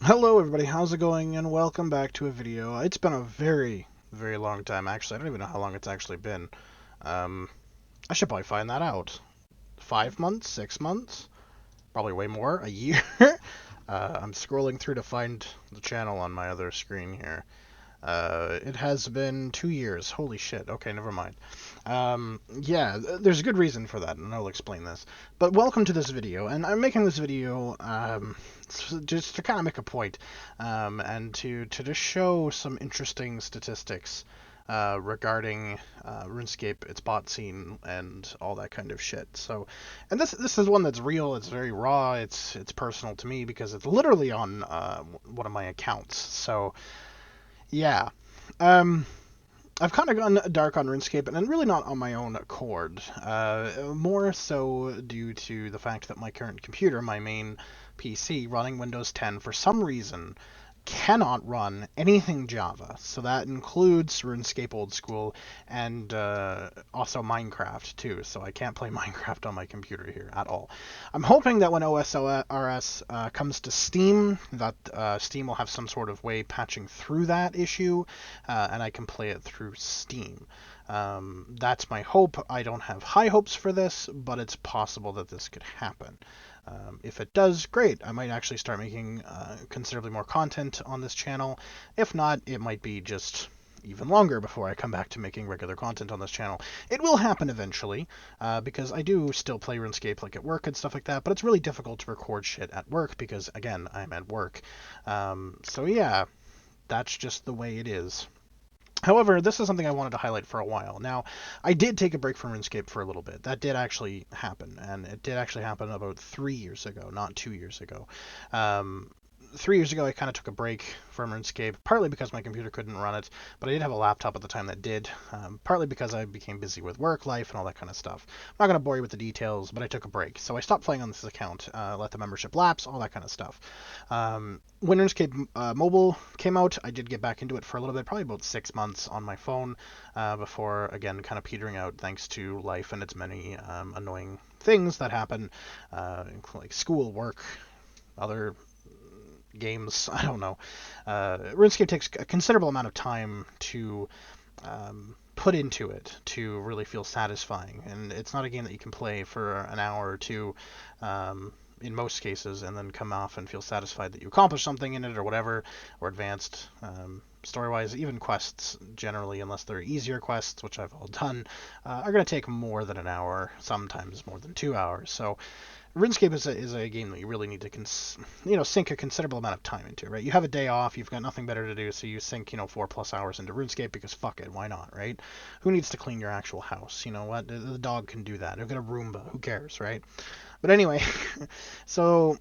Hello everybody, how's it going? And welcome back to a video. It's been a very, very long time actually. I don't even know how long it's actually been. Um, I should probably find that out. 5 months? 6 months? Probably way more. A year? I'm scrolling through to find the channel on my other screen here. It has been 2 years. Holy shit. Okay, never mind. Yeah, there's a good reason for that, and I'll explain this. But welcome to this video, and I'm making this video just to kind of make a point, and to just show some interesting statistics regarding RuneScape, its bot scene, and all that kind of shit. So, and this is one that's real. It's very raw. It's personal to me because it's literally on one of my accounts. So. Yeah. Um, I've kind of gone dark on RuneScape, and really not on my own accord. More so due to the fact that my current computer, my main PC, running Windows 10, for some reason, cannot run anything Java. So that includes RuneScape Old School and also Minecraft too. So I can't play Minecraft on my computer here at all. I'm hoping that when OSRS comes to Steam, that Steam will have some sort of way patching through that issue, and I can play it through Steam. That's my hope. I don't have high hopes for this, but it's possible that this could happen. If it does, great. I might actually start making considerably more content on this channel. If not, it might be just even longer before I come back to making regular content on this channel. It will happen eventually, because I do still play RuneScape like at work and stuff like that, but it's really difficult to record shit at work because, again, I'm at work. So yeah, that's just the way it is. However, this is something I wanted to highlight for a while. Now, I did take a break from RuneScape for a little bit. That did actually happen, and it did actually happen about 3 years ago, not 2 years ago. Um, 3 years ago, I kind of took a break from RuneScape, partly because my computer couldn't run it, but I did have a laptop at the time that did, partly because I became busy with work life and all that kind of stuff. I'm not going to bore you with the details, but I took a break. So I stopped playing on this account, let the membership lapse, all that kind of stuff. When RuneScape Mobile came out, I did get back into it for a little bit, probably about 6 months on my phone, before, again, kind of petering out thanks to life and its many annoying things that happen, like school, work, other games. I don't know. RuneScape takes a considerable amount of time to put into it to really feel satisfying, and it's not a game that you can play for an hour or two. In most cases, and then come off and feel satisfied that you accomplished something in it or whatever, or advanced story-wise. Even quests, generally, unless they're easier quests, which I've all done, are going to take more than an hour, sometimes more than 2 hours. So RuneScape is a game that you really need to sink a considerable amount of time into, right? You have a day off, you've got nothing better to do, so you sink 4+ hours into RuneScape because fuck it, why not, right? Who needs to clean your actual house? You know what? The dog can do that. I've got a Roomba. Who cares, right? But anyway, so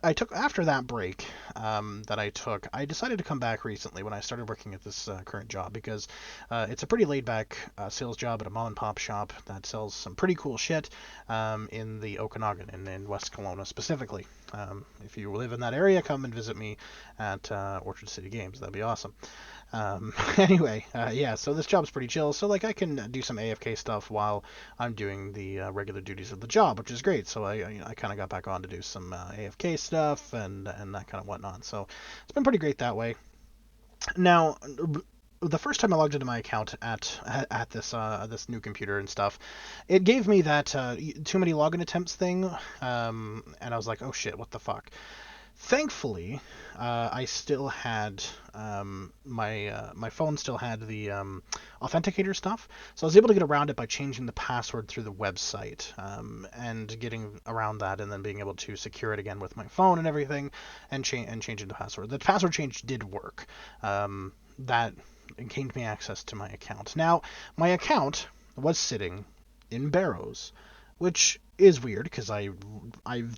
I took after that break that I took. I decided to come back recently when I started working at this current job because it's a pretty laid-back sales job at a mom-and-pop shop that sells some pretty cool shit in the Okanagan and in West Kelowna specifically. If you live in that area, come and visit me at Orchard City Games. That'd be awesome. Anyway, yeah, so this job's pretty chill. So, like, I can do some AFK stuff while I'm doing the regular duties of the job, which is great. So I kind of got back on to do some AFK stuff and that kind of whatnot. So it's been pretty great that way. Now, the first time I logged into my account at this new computer and stuff, it gave me that too many login attempts thing, and I was like, oh shit, what the fuck? Thankfully, I still had my phone still had the authenticator stuff, so I was able to get around it by changing the password through the website, and getting around that, and then being able to secure it again with my phone and everything, and changing the password. The password change did work. That gained me access to my account. Now, my account was sitting in Barrows, which is weird because I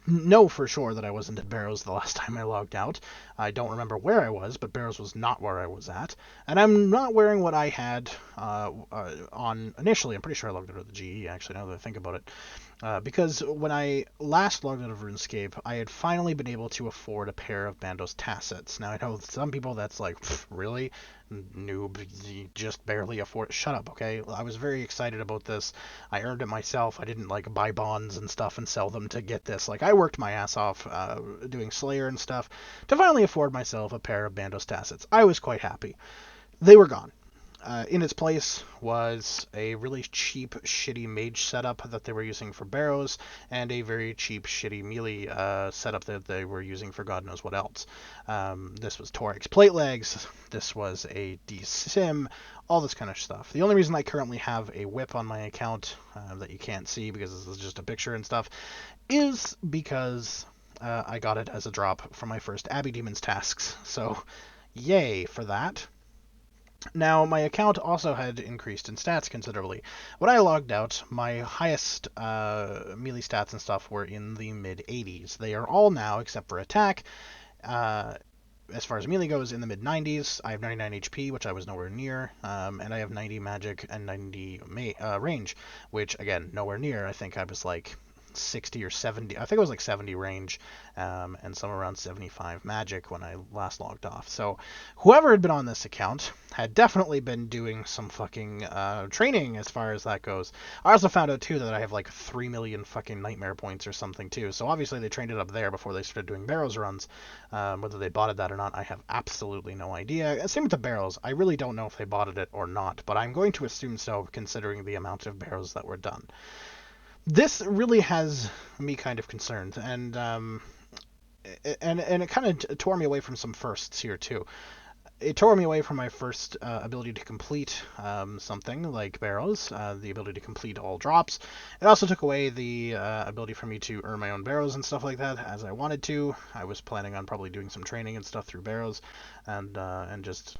know for sure that I wasn't at Barrows the last time I logged out. I don't remember where I was, but Barrows was not where I was at, and I'm not wearing what I had on initially. I'm pretty sure I logged out of the GE, actually, now that I think about it. Because when I last logged out of RuneScape, I had finally been able to afford a pair of Barrows tassets. Now, I know some people that's like, really? Noob, you just barely afford it. Shut up, okay? I was very excited about this. I earned it myself. I didn't, like, buy bonds and stuff and sell them to get this. Like, I worked my ass off doing Slayer and stuff to finally afford myself a pair of Barrows tassets. I was quite happy. They were gone. In its place was a really cheap, shitty mage setup that they were using for Barrows, and a very cheap, shitty melee setup that they were using for God knows what else. This was Torix plate legs, this was a D-Sim, all this kind of stuff. The only reason I currently have a whip on my account that you can't see because this is just a picture and stuff is because I got it as a drop from my first Abbey Demons tasks. So, yay for that. Now, my account also had increased in stats considerably. When I logged out, my highest melee stats and stuff were in the mid-80s. They are all now, except for attack, as far as melee goes, in the mid-90s. I have 99 HP, which I was nowhere near, and I have 90 magic and 90 range, which, again, nowhere near. I think I was like 60 or 70. I think it was like 70 range, and somewhere around 75 magic when I last logged off. So whoever had been on this account had definitely been doing some fucking training as far as that goes. I also found out too that I have like 3 million fucking nightmare points or something too. So obviously they trained it up there before they started doing Barrows runs. Whether they botted that or not, I have absolutely no idea. Same with the Barrows. I really don't know if they botted it or not, but I'm going to assume so considering the amount of Barrows that were done. This really has me kind of concerned, and it kind of tore me away from some firsts here too. It tore me away from my first ability to complete something like Barrows, the ability to complete all drops. It also took away the ability for me to earn my own Barrows and stuff like that as I wanted to. I was planning on probably doing some training and stuff through Barrows, and just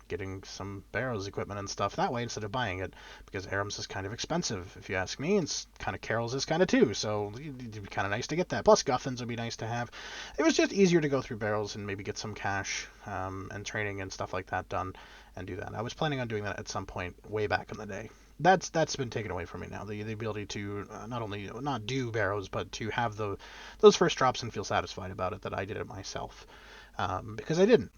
getting some Barrows equipment and stuff that way instead of buying it, because Aram's is kind of expensive, if you ask me, and kind of Carol's is kind of too, so it'd be kind of nice to get that. Plus Guffins would be nice to have. It was just easier to go through Barrows and maybe get some cash and training and stuff like that done and do that. I was planning on doing that at some point way back in the day. That's been taken away from me now. The ability to not only not do Barrows, but to have those first drops and feel satisfied about it that I did it myself, because I didn't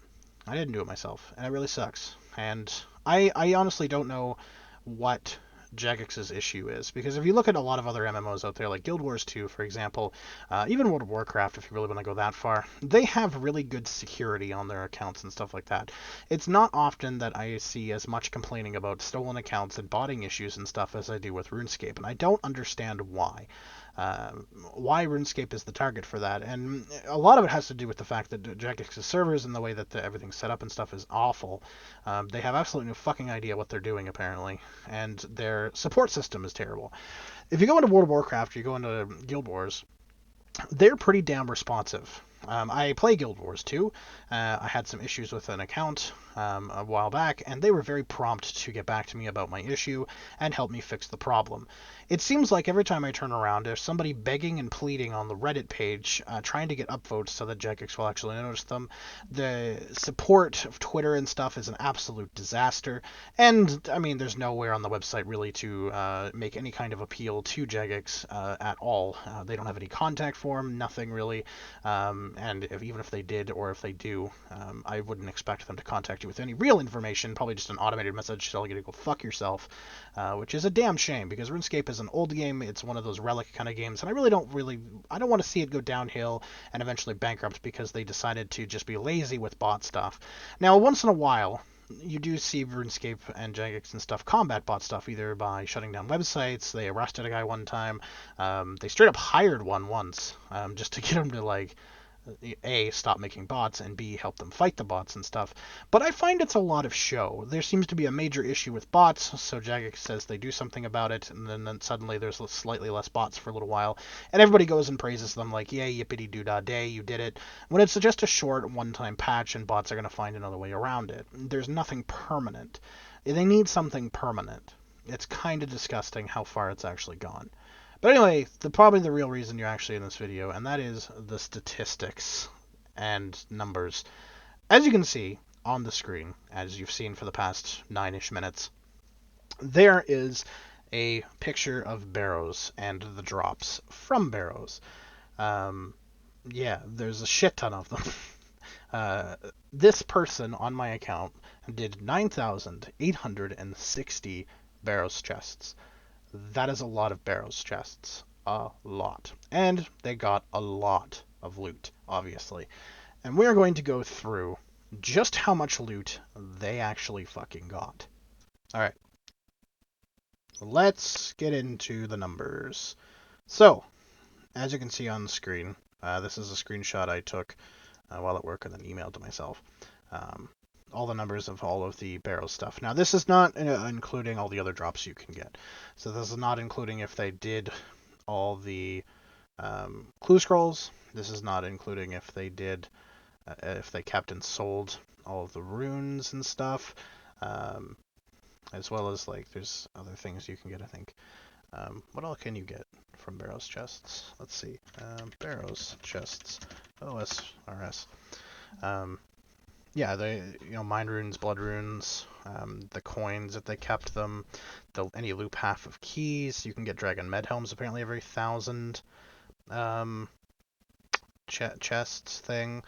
do it myself, and it really sucks. And I honestly don't know what Jagex's issue is, because if you look at a lot of other MMOs out there, like Guild Wars 2, for example, even World of Warcraft, if you really want to go that far, they have really good security on their accounts and stuff like that. It's not often that I see as much complaining about stolen accounts and botting issues and stuff as I do with RuneScape, and I don't understand why. Why RuneScape is the target for that, and a lot of it has to do with the fact that Jagex's servers and the way that everything's set up and stuff is awful. They have absolutely no fucking idea what they're doing, apparently, and their support system is terrible. If you go into World of Warcraft, or you go into Guild Wars, they're pretty damn responsive. I play Guild Wars 2. I had some issues with an account a while back, and they were very prompt to get back to me about my issue and help me fix the problem. It seems like every time I turn around, there's somebody begging and pleading on the Reddit page, trying to get upvotes so that Jagex will actually notice them. The support of Twitter and stuff is an absolute disaster, and I mean, there's nowhere on the website really to make any kind of appeal to Jagex at all. They don't have any contact form, nothing really. And even if they did, or if they do, I wouldn't expect them to contact you with any real information, probably just an automated message telling you to go fuck yourself, which is a damn shame, because RuneScape is an old game. It's one of those relic kind of games, and I don't want to see it go downhill and eventually bankrupt because they decided to just be lazy with bot stuff. Now, once in a while, you do see RuneScape and Jagex and stuff combat bot stuff, either by shutting down websites. They arrested a guy one time. They straight up hired one once, just to get him to, like, A, stop making bots, and B, help them fight the bots and stuff. But I find it's a lot of show. There seems to be a major issue with bots, so Jagex says they do something about it, and then suddenly there's slightly less bots for a little while, and everybody goes and praises them like, yay, yippity-doo-dah-day, you did it, when it's just a short, one-time patch, and bots are going to find another way around it. There's nothing permanent. They need something permanent. It's kind of disgusting how far it's actually gone. But anyway, probably the real reason you're actually in this video, and that is the statistics and numbers. As you can see on the screen, as you've seen for the past 9-ish minutes, there is a picture of Barrows and the drops from Barrows. Yeah, there's a shit ton of them. This person on my account did 9,860 Barrows chests. That is a lot of Barrows chests. A lot. And they got a lot of loot, obviously. And we're going to go through just how much loot they actually fucking got. Alright. Let's get into the numbers. So, as you can see on the screen, this is a screenshot I took while at work and then emailed to myself. All the numbers of all of the Barrows stuff. Now, this is not including all the other drops you can get. So this is not including if they did all the clue scrolls. This is not including if they did, if they kept and sold all of the runes and stuff. As well as, like, there's other things you can get, I think. What all can you get from Barrows chests? Let's see. Barrows chests. OSRS. Yeah, they, mind runes, blood runes, the coins if they kept them, any loop half of keys. You can get dragon med helms apparently every 1,000 chests thing.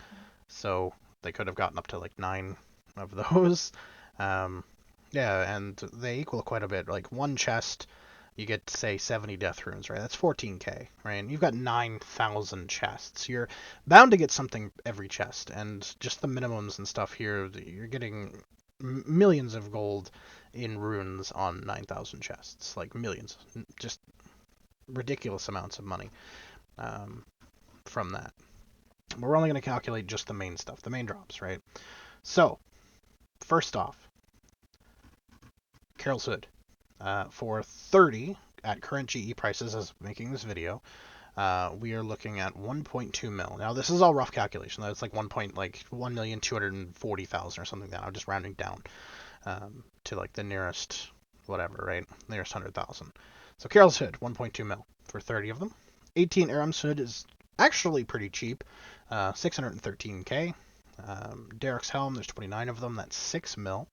So they could have gotten up to like 9 of those. Yeah, and they equal quite a bit. Like one chest, you get, say, 70 death runes, right? That's 14k, right? And you've got 9,000 chests. You're bound to get something every chest, and just the minimums and stuff here, you're getting millions of gold in runes on 9,000 chests. Like, millions. Just ridiculous amounts of money from that. But we're only going to calculate just the main stuff, the main drops, right? So, first off, Carol's Hood. For 30 at current GE prices as making this video, we are looking at 1.2 mil. Now this is all rough calculation. That's like 1,240,000 or something like that. I'm just rounding down to like the nearest whatever, right? Nearest 100,000. So Carol's Hood, 1.2 mil for 30 of them. 18 Aram's Hood is actually pretty cheap, 613k. Derek's Helm, there's 29 of them. That's 6 mil.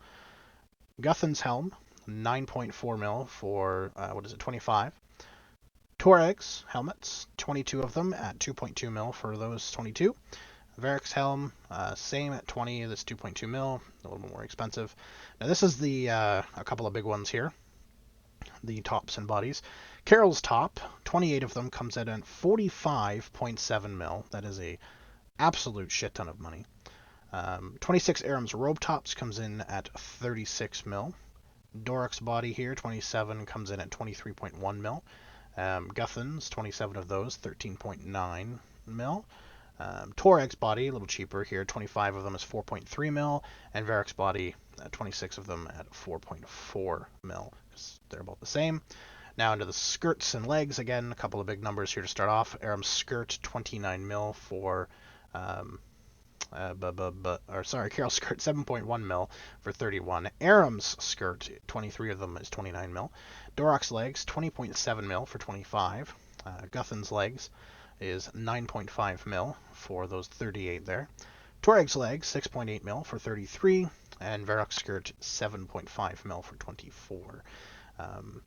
Guthan's Helm, 9.4 mil for, 25. Tuareg's helmets, 22 of them at 2.2 mil for those 22. Varric's helm, same at 20, that's 2.2 mil, a little more expensive. Now this is the, a couple of big ones here, the tops and bodies. Carol's top, 28 of them, comes in at 45.7 mil. That is a absolute shit ton of money. 26 Aram's robe tops comes in at 36 mil. Doric's body here, 27, comes in at 23.1 mil. Guthan's, 27 of those, 13.9 mil. Tuareg's body, a little cheaper here, 25 of them is 4.3 mil. And Varric's body, 26 of them at 4.4 mil, because they're about the same. Now into the skirts and legs, again, a couple of big numbers here to start off. Aram's skirt, 29 mil for... Carol's skirt, 7.1 mil for 31. Aram's skirt, 23 of them is 29 mil. Dorok's legs, 20.7 mil for 25. Guthan's legs is 9.5 mil for those 38 there. Tuareg's legs, 6.8 mil for 33. And Varroc's skirt, 7.5 mil for 24.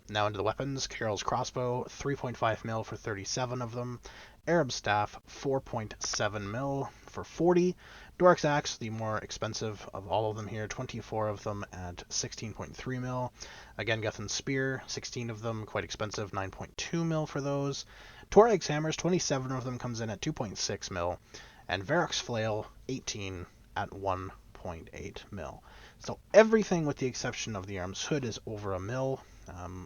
Now into the weapons. Carol's crossbow, 3.5 mil for 37 of them. Arab staff, 4.7 mil for 40. Doric's axe, the more expensive of all of them here, 24 of them at 16.3 mil. Again, Guthan's spear, 16 of them, quite expensive, 9.2 mil for those. Tuareg's hammers, 27 of them, comes in at 2.6 mil. And Varroc's flail, 18 at 1.8 mil. So everything with the exception of the Aram's Hood is over a mil.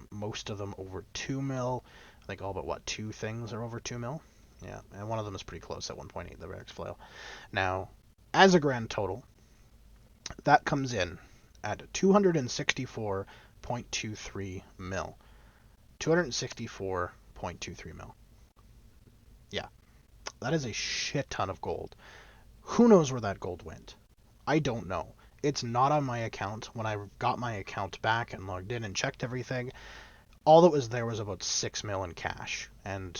Most of them over 2 mil. I think all but, 2 things are over 2 mil? Yeah, and one of them is pretty close at 1.8, the Varroc's flail. Now, as a grand total, that comes in at 264.23 mil. 264.23 mil. Yeah, that is a shit ton of gold. Who knows where that gold went? I don't know. It's not on my account. When I got my account back and logged in and checked everything, all that was there was about 6 mil in cash, and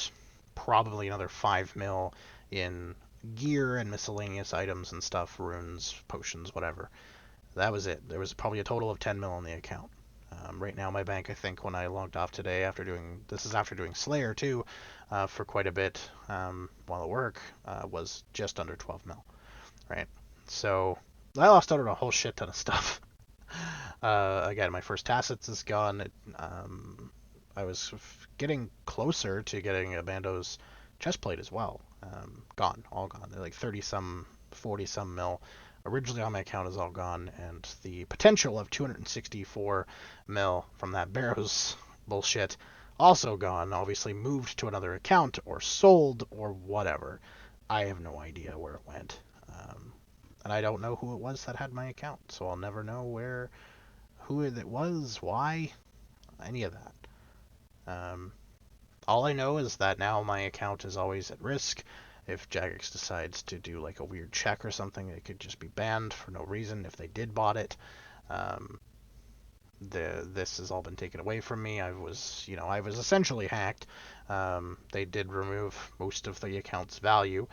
probably another 5 mil in gear and miscellaneous items and stuff, runes, potions, whatever. That was it. There was probably a total of 10 mil on the account. Right now, my bank, I think, when I logged off today, this is after doing Slayer too, for quite a bit while at work, was just under 12 mil, right? So I lost out on a whole shit ton of stuff. Again, my first Tassets is gone. I was getting closer to getting a Bando's chestplate as well. Gone, all gone. They're like 30 some, 40 some mil. Originally on my account is all gone, and the potential of 264 mil from that Barrows bullshit also gone. Obviously moved to another account or sold or whatever. I have no idea where it went. And I don't know who it was that had my account, so I'll never know who it was, why, any of that. All I know is that now my account is always at risk. If Jagex decides to do like a weird check or something, it could just be banned for no reason if they did bot it. This has all been taken away from me. I was essentially hacked. They did remove most of the account's value.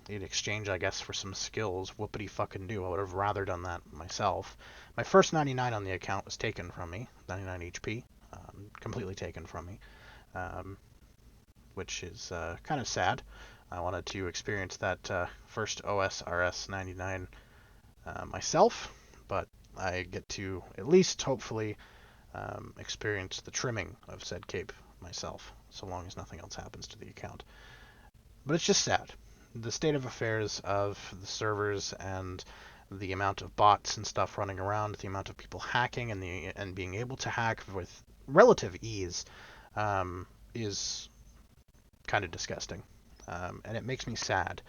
In exchange, I guess, for some skills. Whoopity fucking do. I would have rather done that myself. My first 99 on the account was taken from me. 99 HP. Completely taken from me. Which is kind of sad. I wanted to experience that first OSRS 99 myself, but I get to at least, hopefully, experience the trimming of said cape myself, so long as nothing else happens to the account. But it's just sad. The state of affairs of the servers and the amount of bots and stuff running around, the amount of people hacking and being able to hack with relative ease is kind of disgusting. And it makes me sad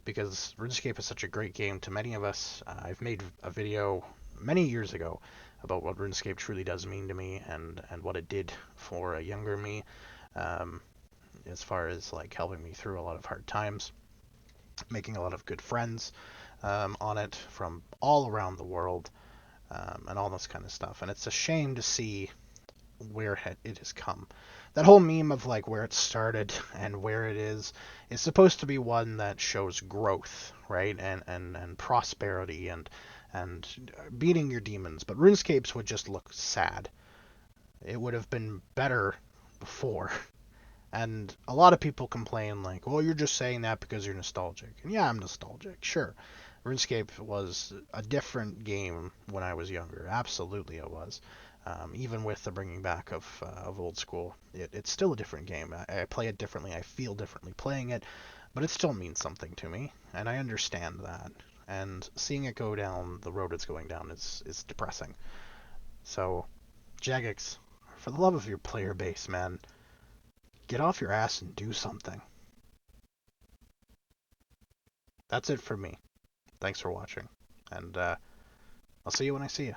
because RuneScape is such a great game to many of us. I've made a video many years ago about what RuneScape truly does mean to me and what it did for a younger me, as far as like helping me through a lot of hard times, making a lot of good friends on it from all around the world, and all this kind of stuff. And it's a shame to see where it has come. That whole meme of like where it started and where it is supposed to be one that shows growth, right? And prosperity and beating your demons. But RuneScapes would just look sad. It would have been better before. And a lot of people complain like, well, you're just saying that because you're nostalgic. And yeah, I'm nostalgic, sure. RuneScape was a different game when I was younger. Absolutely it was. Even with the bringing back of old school, it's still a different game. I play it differently. I feel differently playing it, but it still means something to me, and I understand that. And seeing it go down the road it's going down is depressing. So, Jagex, for the love of your player base, man, get off your ass and do something. That's it for me. Thanks for watching, and I'll see you when I see you.